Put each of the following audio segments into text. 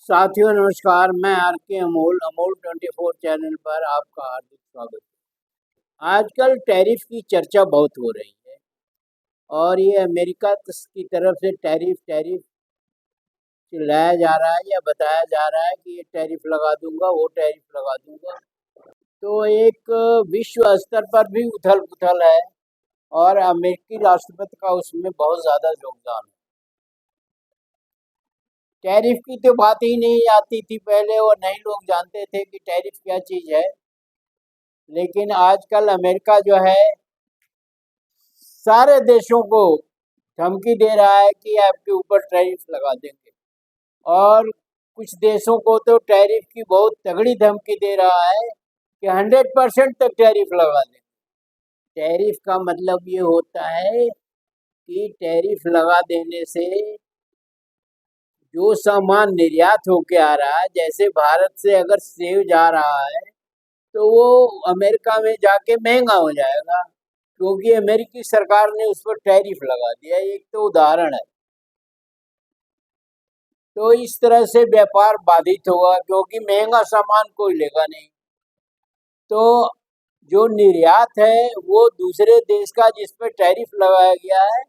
साथियों नमस्कार। मैं आर के अमोल अमोल 24 चैनल पर आपका हार्दिक स्वागत है। आजकल टैरिफ की चर्चा बहुत हो रही है और ये अमेरिका की तरफ से टैरिफ टैरिफ चिल्लाया जा रहा है या बताया जा रहा है कि ये टैरिफ लगा दूंगा, वो टैरिफ लगा दूंगा। तो एक विश्व स्तर पर भी उथल पुथल है और अमेरिकी राष्ट्रपति का उसमें बहुत ज़्यादा योगदान है। टैरिफ की तो बात ही नहीं आती थी पहले और नहीं लोग जानते थे कि टैरिफ क्या चीज़ है। लेकिन आजकल अमेरिका जो है सारे देशों को धमकी दे रहा है कि आपके ऊपर टैरिफ लगा देंगे और कुछ देशों को तो टैरिफ की बहुत तगड़ी धमकी दे रहा है कि 100% तक टैरिफ लगा देंगे। टैरिफ का मतलब ये होता है कि टैरिफ लगा देने से जो सामान निर्यात होके आ रहा है, जैसे भारत से अगर सेब जा रहा है तो वो अमेरिका में जाके महंगा हो जाएगा क्योंकि अमेरिकी सरकार ने उस पर टैरिफ लगा दिया। एक तो उदाहरण है। तो इस तरह से व्यापार बाधित होगा क्योंकि महंगा सामान कोई लेगा नहीं। तो जो निर्यात है वो दूसरे देश का जिस पर टैरिफ लगाया गया है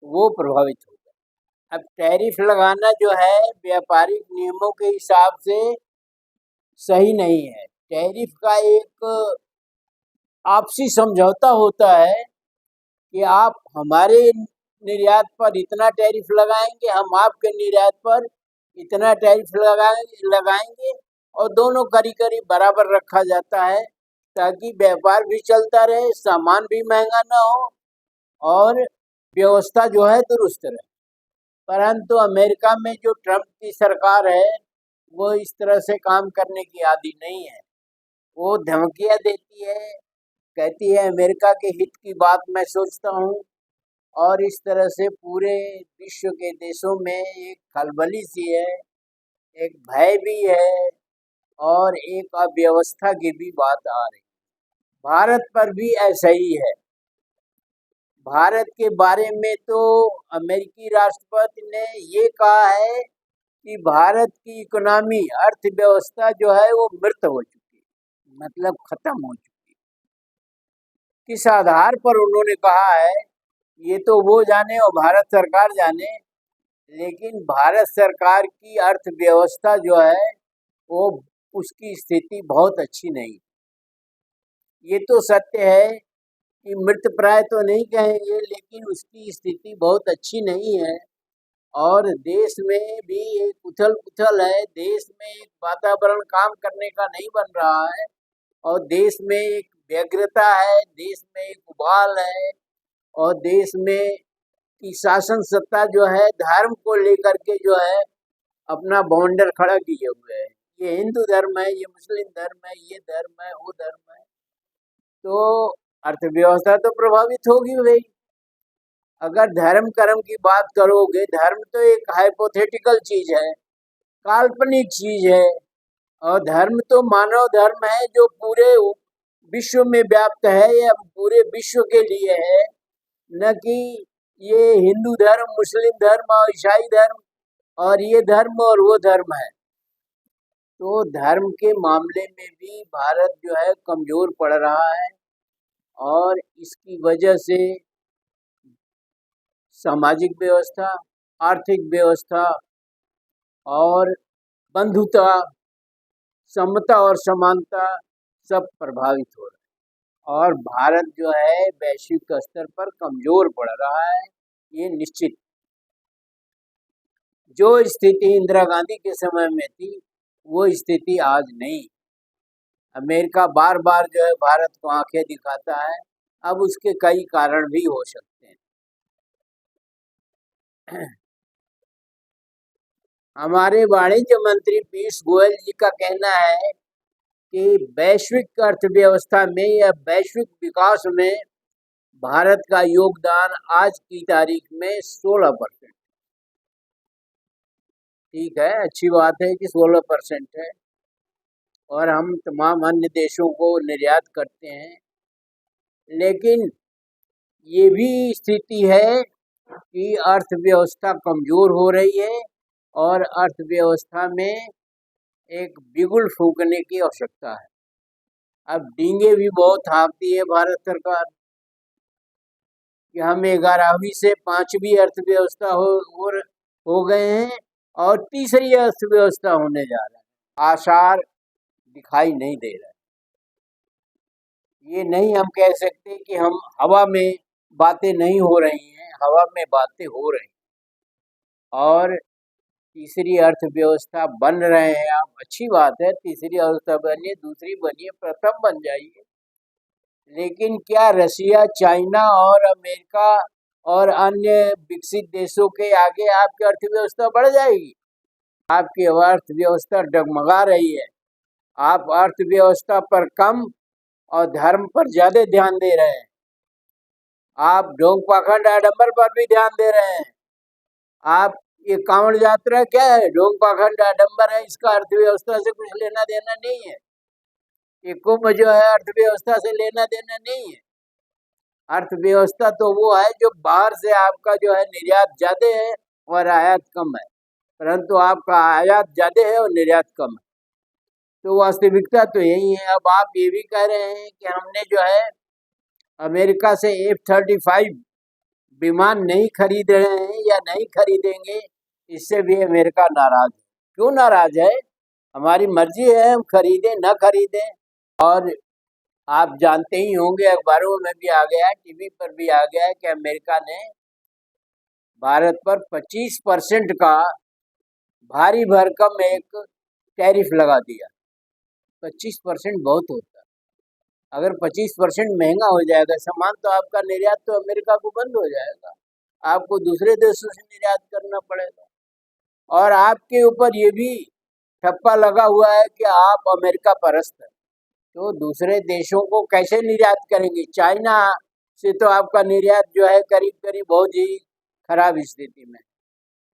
वो प्रभावित होगा। अब टैरिफ लगाना जो है व्यापारिक नियमों के हिसाब से सही नहीं है। टैरिफ का एक आपसी समझौता होता है कि आप हमारे निर्यात पर इतना टैरिफ लगाएंगे, हम आपके निर्यात पर इतना टैरिफ लगाएंगे और दोनों करीब करीब बराबर रखा जाता है ताकि व्यापार भी चलता रहे, सामान भी महंगा ना हो और व्यवस्था जो है दुरुस्त रहे। परंतु अमेरिका में जो ट्रम्प की सरकार है वो इस तरह से काम करने की आदी नहीं है। वो धमकियां देती है, कहती है अमेरिका के हित की बात मैं सोचता हूँ और इस तरह से पूरे विश्व के देशों में एक खलबली सी है, एक भय भी है और एक अव्यवस्था की भी बात आ रही। भारत पर भी ऐसा ही है। भारत के बारे में तो अमेरिकी राष्ट्रपति ने ये कहा है कि भारत की इकोनॉमी अर्थव्यवस्था जो है वो मृत हो चुकी है, मतलब खत्म हो चुकी है। किस आधार पर उन्होंने कहा है ये तो वो जाने और भारत सरकार जाने, लेकिन भारत सरकार की अर्थव्यवस्था जो है वो उसकी स्थिति बहुत अच्छी नहीं। ये तो सत्य है कि मृत प्राय तो नहीं कहेंगे लेकिन उसकी स्थिति बहुत अच्छी नहीं है और देश में भी एक उथल पुथल है। देश में एक वातावरण काम करने का नहीं बन रहा है और देश में एक व्यग्रता है, देश में एक उबाल है और देश में की शासन सत्ता जो है धर्म को लेकर के जो है अपना बाउंडर खड़ा किए हुए है। ये हिंदू धर्म है, ये मुस्लिम धर्म है, ये धर्म है, वो धर्म है। तो अर्थव्यवस्था तो प्रभावित होगी भाई। अगर धर्म कर्म की बात करोगे, धर्म तो एक हाइपोथेटिकल चीज है, काल्पनिक चीज है और धर्म तो मानव धर्म है जो पूरे विश्व में व्याप्त है या पूरे विश्व के लिए है, न कि ये हिंदू धर्म, मुस्लिम धर्म और ईसाई धर्म और ये धर्म और वो धर्म है। तो धर्म के मामले में भी भारत जो है कमजोर पड़ रहा है और इसकी वजह से सामाजिक व्यवस्था, आर्थिक व्यवस्था और बंधुता, समता और समानता सब प्रभावित हो रहा है और भारत जो है वैश्विक स्तर पर कमजोर पड़ रहा है। ये निश्चित। जो स्थिति इंदिरा गांधी के समय में थी वो स्थिति आज नहीं। अमेरिका बार बार जो है भारत को आंखें दिखाता है। अब उसके कई कारण भी हो सकते हैं। हमारे वाणिज्य मंत्री पीयूष गोयल जी का कहना है कि वैश्विक अर्थव्यवस्था में या वैश्विक विकास में भारत का योगदान आज की तारीख में 16%। ठीक है, अच्छी बात है कि 16% है और हम तमाम अन्य देशों को निर्यात करते हैं। लेकिन ये भी स्थिति है कि अर्थव्यवस्था कमजोर हो रही है और अर्थव्यवस्था में एक बिगुल फूंकने की आवश्यकता है। अब डींगे भी बहुत हाँकती है भारत सरकार कि हम 11वीं से 5वीं अर्थव्यवस्था हो गए हैं और तीसरी अर्थव्यवस्था होने जा रहा है। आसार दिखाई नहीं दे रहा है। ये नहीं हम कह सकते कि हम हवा में बातें नहीं हो रही हैं, हवा में बातें हो रही हैं। और तीसरी अर्थव्यवस्था बन रहे हैं आप, अच्छी बात है, तीसरी अवस्था बनिए, दूसरी बनिए, प्रथम बन जाइए। लेकिन क्या रसिया, चाइना और अमेरिका और अन्य विकसित देशों के आगे आपकी अर्थव्यवस्था बढ़ जाएगी? आपकी अर्थव्यवस्था डगमगा रही है। आप अर्थव्यवस्था पर कम और धर्म पर ज्यादा ध्यान दे रहे हैं। आप ढोंग पाखंड आडंबर पर भी ध्यान दे रहे हैं। आप ये कांवड़ यात्रा क्या है? ढोंग पाखंड आडंबर है, इसका अर्थव्यवस्था से कुछ लेना देना नहीं है। ये कुंभ जो है अर्थव्यवस्था से लेना देना नहीं है। अर्थव्यवस्था तो वो है जो बाहर से आपका जो है निर्यात ज्यादा है और आयात कम है, परंतु आपका आयात ज्यादा है और निर्यात कम है। तो वास्तविकता तो यही है। अब आप ये भी कह रहे हैं कि हमने जो है अमेरिका से F-35 विमान नहीं खरीद रहे हैं या नहीं खरीदेंगे, इससे भी अमेरिका नाराज है। क्यों नाराज है? हमारी मर्जी है, हम खरीदें न खरीदें। और आप जानते ही होंगे, अखबारों में भी आ गया है, टीवी पर भी आ गया है कि अमेरिका ने भारत पर 25% का भारी भरकम एक टैरिफ लगा दिया। 25% बहुत होता है। अगर 25% महंगा हो जाएगा सामान तो आपका निर्यात तो अमेरिका को बंद हो जाएगा, आपको दूसरे देशों से निर्यात करना पड़ेगा। और आपके ऊपर ये भी ठप्पा लगा हुआ है कि आप अमेरिका परस्त हैं, तो दूसरे देशों को कैसे निर्यात करेंगे? चाइना से तो आपका निर्यात जो है करीब करीब बहुत ही खराब स्थिति में,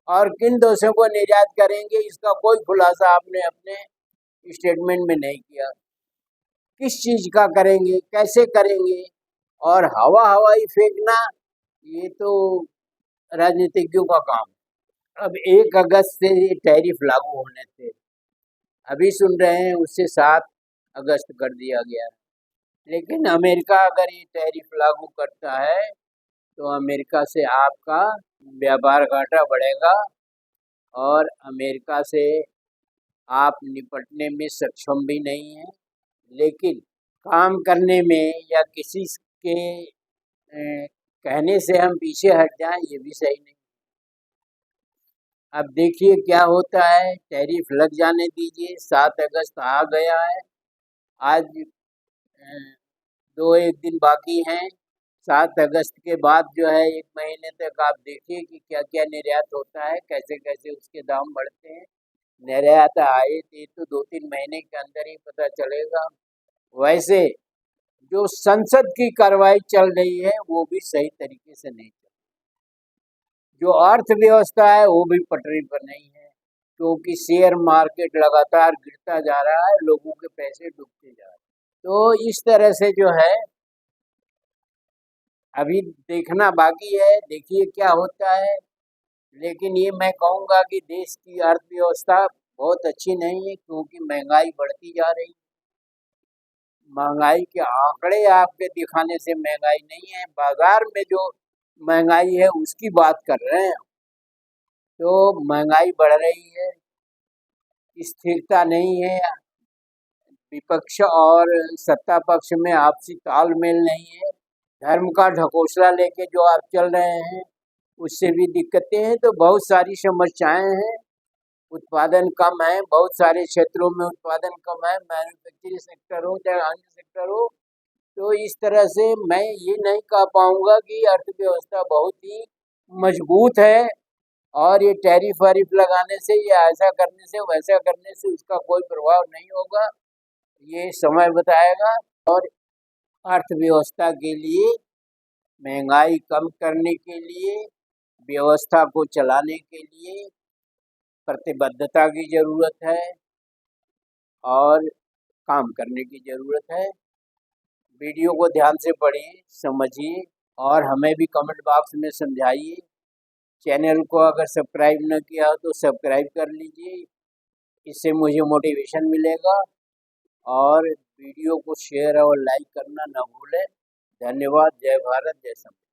और किन देशों को निर्यात करेंगे इसका कोई खुलासा आपने अपने स्टेटमेंट में नहीं किया। किस चीज का करेंगे, कैसे करेंगे? और हवाई फेंकना ये तो राजनीतिज्ञों का काम है। अब 1 अगस्त से ये टैरिफ लागू होने थे, अभी सुन रहे हैं उससे 7 अगस्त कर दिया गया। लेकिन अमेरिका अगर ये टैरिफ लागू करता है तो अमेरिका से आपका व्यापार घाटा बढ़ेगा और अमेरिका से आप निपटने में सक्षम भी नहीं है। लेकिन काम करने में या किसी के कहने से हम पीछे हट जाएं, ये भी सही नहीं। अब देखिए क्या होता है, टैरिफ लग जाने दीजिए। 7 अगस्त आ गया है, आज 2-1 दिन बाकी हैं। 7 अगस्त के बाद जो है 1 महीने तक आप देखिए कि क्या क्या निर्यात होता है, कैसे कैसे उसके दाम बढ़ते हैं। निर्यात आए तो 2-3 महीने के अंदर ही पता चलेगा। वैसे जो संसद की कार्रवाई चल रही है वो भी सही तरीके से नहीं चल रही। जो अर्थव्यवस्था है वो भी पटरी पर नहीं है, क्योंकि शेयर मार्केट लगातार गिरता जा रहा है, लोगों के पैसे डूबते जा रहे हैं। तो इस तरह से जो है अभी देखना बाकी है, देखिए क्या होता है। लेकिन ये मैं कहूँगा कि देश की अर्थव्यवस्था बहुत अच्छी नहीं है, क्योंकि महंगाई बढ़ती जा रही है। महंगाई के आंकड़े आपके दिखाने से महंगाई नहीं है, बाजार में जो महंगाई है उसकी बात कर रहे हैं। तो महंगाई बढ़ रही है, स्थिरता नहीं है, विपक्ष और सत्ता पक्ष में आपसी तालमेल नहीं है, धर्म का ढकोसला लेके जो आप चल रहे हैं उससे भी दिक्कतें हैं। तो बहुत सारी समस्याएं हैं, उत्पादन कम है, बहुत सारे क्षेत्रों में उत्पादन कम है, मैन्युफैक्चरिंग सेक्टर हो चाहे अन्य सेक्टर हो। तो इस तरह से मैं ये नहीं कह पाऊंगा कि अर्थव्यवस्था बहुत ही मजबूत है और ये टैरिफ वारिफ लगाने से या ऐसा करने से वैसा करने से उसका कोई प्रभाव नहीं होगा, ये समय बताएगा। और अर्थव्यवस्था के लिए, महंगाई कम करने के लिए, व्यवस्था को चलाने के लिए प्रतिबद्धता की ज़रूरत है और काम करने की ज़रूरत है। वीडियो को ध्यान से पढ़िए, समझिए और हमें भी कमेंट बॉक्स में समझाइए। चैनल को अगर सब्सक्राइब न किया हो तो सब्सक्राइब कर लीजिए, इससे मुझे मोटिवेशन मिलेगा। और वीडियो को शेयर और लाइक करना न भूलें। धन्यवाद। जय भारत, जय संविधान।